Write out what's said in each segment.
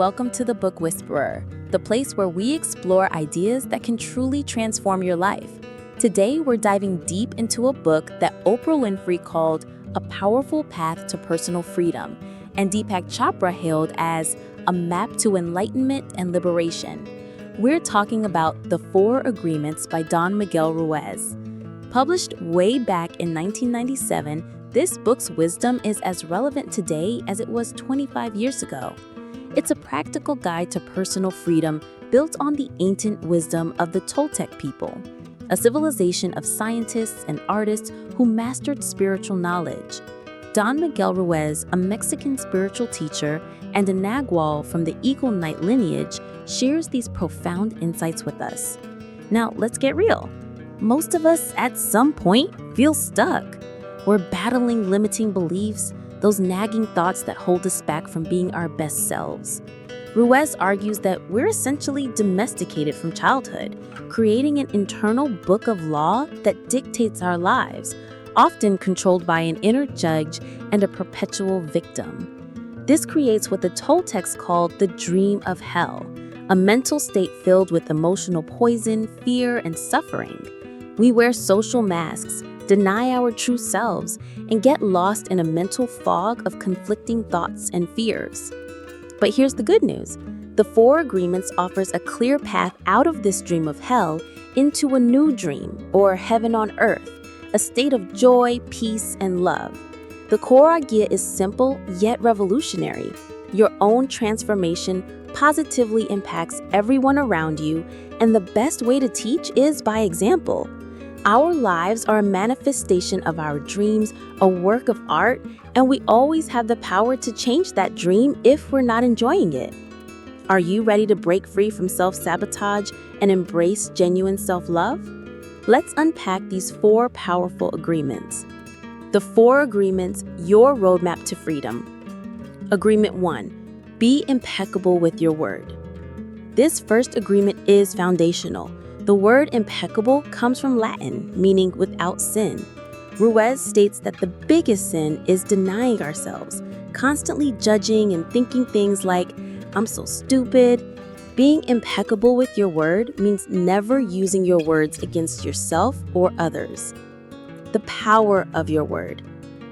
welcome to the Book Whisperer, the place where we explore ideas that can truly transform your life. Today, we're diving deep into a book that Oprah Winfrey called A Powerful Path to Personal Freedom, and Deepak Chopra hailed as a map to enlightenment and liberation. We're talking about The Four Agreements by Don Miguel Ruiz. Published way back in 1997, this book's wisdom is as relevant today as it was 25 years ago. It's a practical guide to personal freedom built on the ancient wisdom of the Toltec people, a civilization of scientists and artists who mastered spiritual knowledge. Don Miguel Ruiz, a Mexican spiritual teacher and a Nagual from the Eagle Knight lineage, shares these profound insights with us. Now, let's get real. Most of us, at some point, feel stuck. We're battling limiting beliefs, those nagging thoughts that hold us back from being our best selves. Ruiz argues that we're essentially domesticated from childhood, creating an internal book of law that dictates our lives, often controlled by an inner judge and a perpetual victim. This creates what the Toltecs called the dream of hell, a mental state filled with emotional poison, fear, and suffering. We wear social masks, deny our true selves, and get lost in a mental fog of conflicting thoughts and fears. But here's the good news. The Four Agreements offers a clear path out of this dream of hell into a new dream, or heaven on earth, a state of joy, peace, and love. The core idea is simple yet revolutionary. Your own transformation positively impacts everyone around you, and the best way to teach is by example. Our lives are a manifestation of our dreams, a work of art, and we always have the power to change that dream if we're not enjoying it. Are you ready to break free from self-sabotage and embrace genuine self-love? Let's unpack these four powerful agreements. The Four Agreements, your roadmap to freedom. Agreement 1. Be impeccable with your word. This first agreement is foundational. The word impeccable comes from Latin, meaning without sin. Ruiz states that the biggest sin is denying ourselves, constantly judging and thinking things like, I'm so stupid. Being impeccable with your word means never using your words against yourself or others. The power of your word.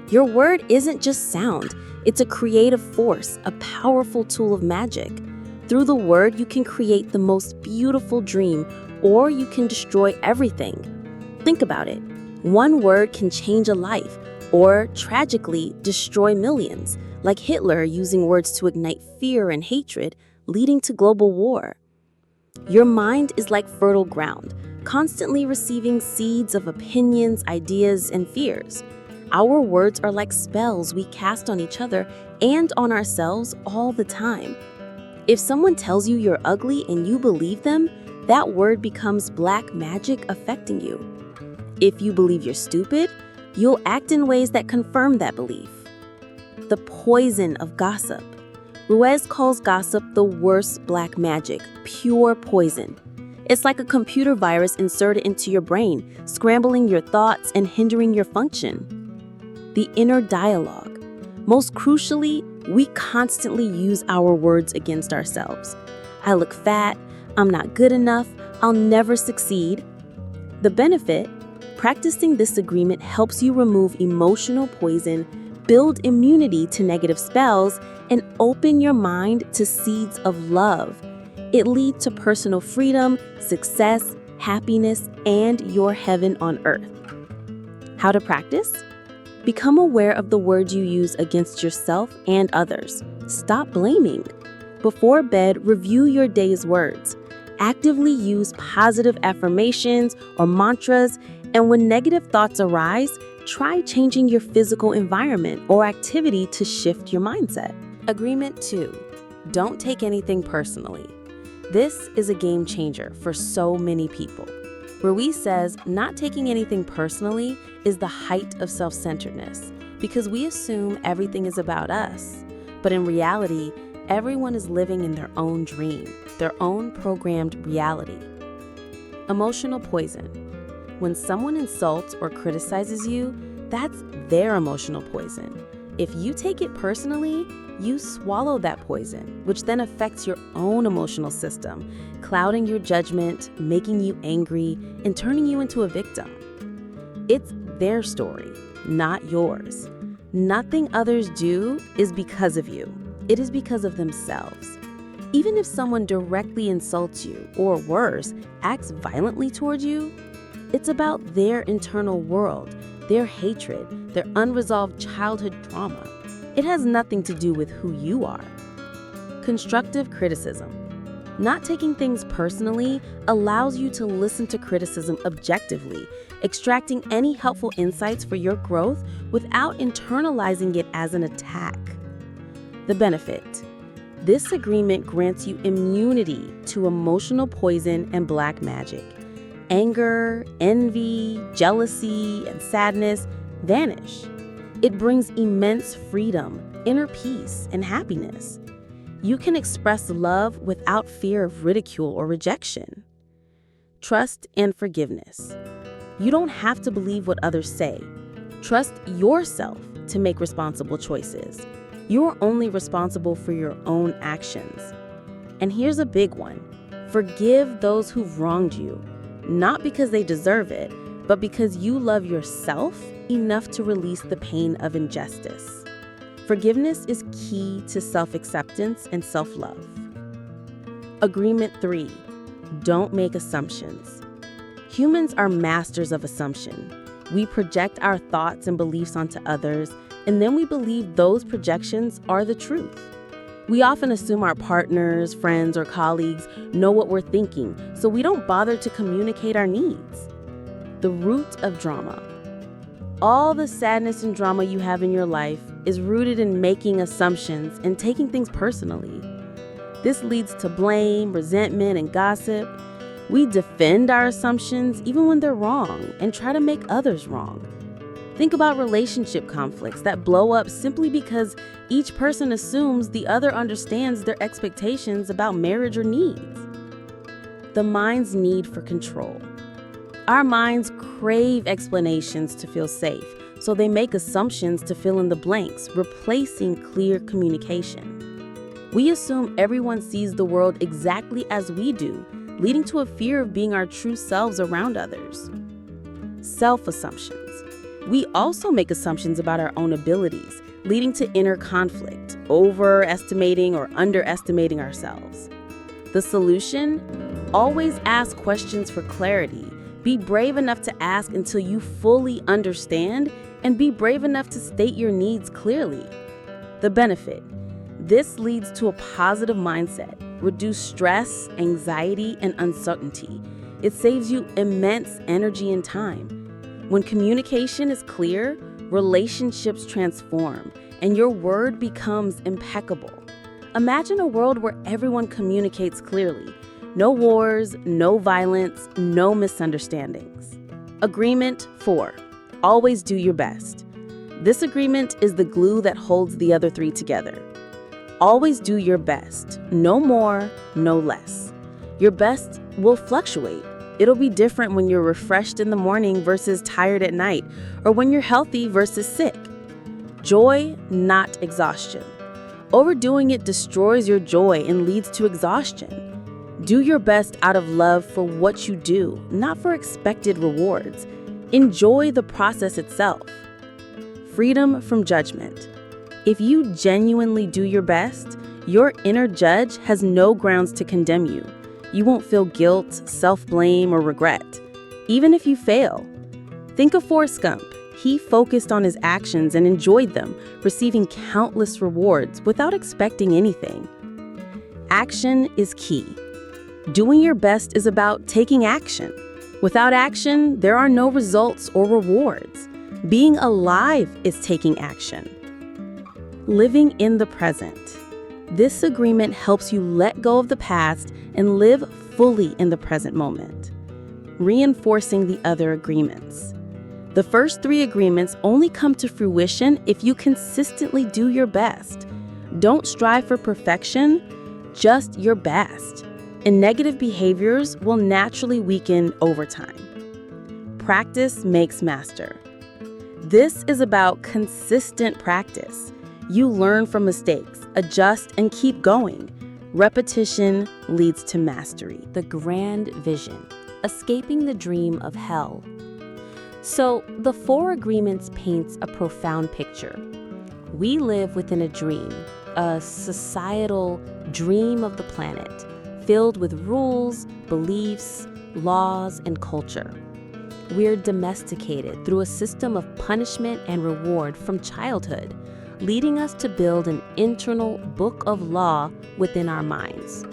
Your word isn't just sound, it's a creative force, a powerful tool of magic. Through the word, you can create the most beautiful dream, or you can destroy everything. Think about it. One word can change a life, or tragically destroy millions, like Hitler using words to ignite fear and hatred, leading to global war. Your mind is like fertile ground, constantly receiving seeds of opinions, ideas, and fears. Our words are like spells we cast on each other and on ourselves all the time. If someone tells you you're ugly and you believe them, that word becomes black magic affecting you. If you believe you're stupid, you'll act in ways that confirm that belief. The poison of gossip. Ruiz calls gossip the worst black magic, pure poison. It's like a computer virus inserted into your brain, scrambling your thoughts and hindering your function. The inner dialogue. Most crucially, we constantly use our words against ourselves. I look fat. I'm not good enough, I'll never succeed. The benefit, practicing this agreement helps you remove emotional poison, build immunity to negative spells, and open your mind to seeds of love. It leads to personal freedom, success, happiness, and your heaven on earth. How to practice? Become aware of the words you use against yourself and others. Stop blaming. Before bed, review your day's words. Actively use positive affirmations or mantras, and when negative thoughts arise, try changing your physical environment or activity to shift your mindset. Agreement 2. Don't take anything personally. This is a game changer for so many people. Ruiz says not taking anything personally is the height of self-centeredness because we assume everything is about us. But in reality, everyone is living in their own dream, their own programmed reality. Emotional poison. When someone insults or criticizes you, that's their emotional poison. If you take it personally, you swallow that poison, which then affects your own emotional system, clouding your judgment, making you angry, and turning you into a victim. It's their story, not yours. Nothing others do is because of you. It is because of themselves. Even if someone directly insults you, or worse, acts violently toward you, it's about their internal world, their hatred, their unresolved childhood trauma. It has nothing to do with who you are. Constructive criticism. Not taking things personally allows you to listen to criticism objectively, extracting any helpful insights for your growth without internalizing it as an attack. The benefit. This agreement grants you immunity to emotional poison and black magic. Anger, envy, jealousy, and sadness vanish. It brings immense freedom, inner peace, and happiness. You can express love without fear of ridicule or rejection. Trust and forgiveness. You don't have to believe what others say. Trust yourself to make responsible choices. You're only responsible for your own actions. And here's a big one. Forgive those who've wronged you, not because they deserve it, but because you love yourself enough to release the pain of injustice. Forgiveness is key to self-acceptance and self-love. Agreement 3. Don't make assumptions. Humans are masters of assumption. We project our thoughts and beliefs onto others, and then we believe those projections are the truth. We often assume our partners, friends, or colleagues know what we're thinking, so we don't bother to communicate our needs. The root of drama. All the sadness and drama you have in your life is rooted in making assumptions and taking things personally. This leads to blame, resentment, and gossip. We defend our assumptions even when they're wrong and try to make others wrong. Think about relationship conflicts that blow up simply because each person assumes the other understands their expectations about marriage or needs. The mind's need for control. Our minds crave explanations to feel safe, so they make assumptions to fill in the blanks, replacing clear communication. We assume everyone sees the world exactly as we do, leading to a fear of being our true selves around others. Self-assumptions. We also make assumptions about our own abilities, leading to inner conflict, overestimating or underestimating ourselves. The solution? Always ask questions for clarity. Be brave enough to ask until you fully understand, and be brave enough to state your needs clearly. The benefit. This leads to a positive mindset, reduced stress, anxiety, and uncertainty. It saves you immense energy and time. When communication is clear, relationships transform, and your word becomes impeccable. Imagine a world where everyone communicates clearly. No wars, no violence, no misunderstandings. Agreement 4. Always do your best. This agreement is the glue that holds the other 3 together. Always do your best. No more, no less. Your best will fluctuate. It'll be different when you're refreshed in the morning versus tired at night, or when you're healthy versus sick. Joy, not exhaustion. Overdoing it destroys your joy and leads to exhaustion. Do your best out of love for what you do, not for expected rewards. Enjoy the process itself. Freedom from judgment. If you genuinely do your best, your inner judge has no grounds to condemn you. You won't feel guilt, self-blame, or regret, even if you fail. Think of Forrest Gump. He focused on his actions and enjoyed them, receiving countless rewards without expecting anything. Action is key. Doing your best is about taking action. Without action, there are no results or rewards. Being alive is taking action. Living in the present. This agreement helps you let go of the past and live fully in the present moment, reinforcing the other agreements. The first 3 agreements only come to fruition if you consistently do your best. Don't strive for perfection, just your best. And negative behaviors will naturally weaken over time. Practice makes master. This is about consistent practice. You learn from mistakes, adjust, and keep going. Repetition leads to mastery. The grand vision, escaping the dream of hell. So, the Four Agreements paints a profound picture. We live within a dream, a societal dream of the planet, filled with rules, beliefs, laws, and culture. We're domesticated through a system of punishment and reward from childhood, leading us to build an internal book of law within our minds.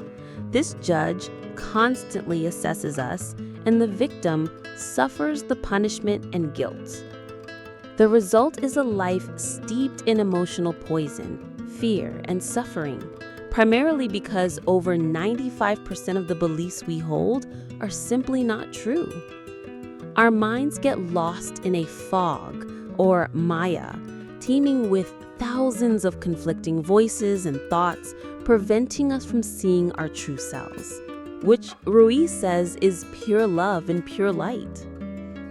This judge constantly assesses us, and the victim suffers the punishment and guilt. The result is a life steeped in emotional poison, fear, and suffering, primarily because over 95% of the beliefs we hold are simply not true. Our minds get lost in a fog, or Maya, teeming with thousands of conflicting voices and thoughts, preventing us from seeing our true selves, which Ruiz says is pure love and pure light.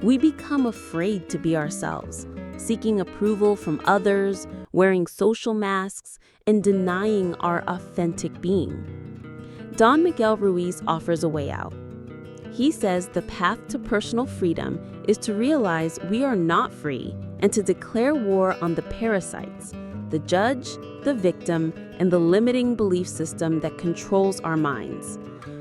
We become afraid to be ourselves, seeking approval from others, wearing social masks, and denying our authentic being. Don Miguel Ruiz offers a way out. He says the path to personal freedom is to realize we are not free and to declare war on the parasites, the judge, the victim, and the limiting belief system that controls our minds.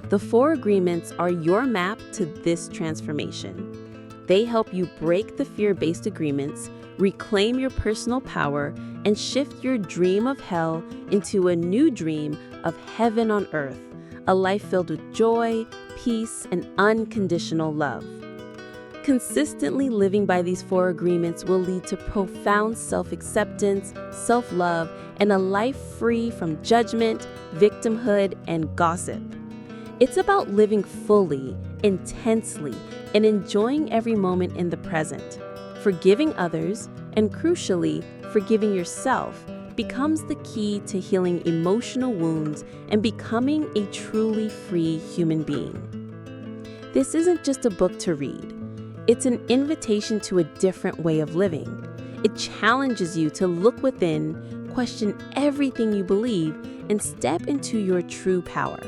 The Four Agreements are your map to this transformation. They help you break the fear-based agreements, reclaim your personal power, and shift your dream of hell into a new dream of heaven on earth, a life filled with joy, peace, and unconditional love. Consistently living by these Four Agreements will lead to profound self-acceptance, self-love, and a life free from judgment, victimhood, and gossip. It's about living fully, intensely, and enjoying every moment in the present. Forgiving others, and crucially, forgiving yourself, becomes the key to healing emotional wounds and becoming a truly free human being. This isn't just a book to read. It's an invitation to a different way of living. It challenges you to look within, question everything you believe, and step into your true power.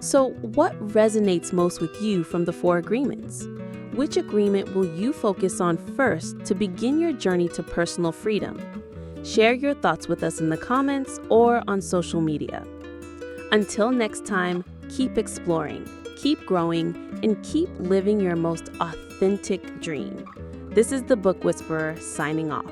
So, what resonates most with you from the Four Agreements? Which agreement will you focus on first to begin your journey to personal freedom? Share your thoughts with us in the comments or on social media. Until next time, keep exploring, keep growing, and keep living your most authentic dream. This is the Book Whisperer signing off.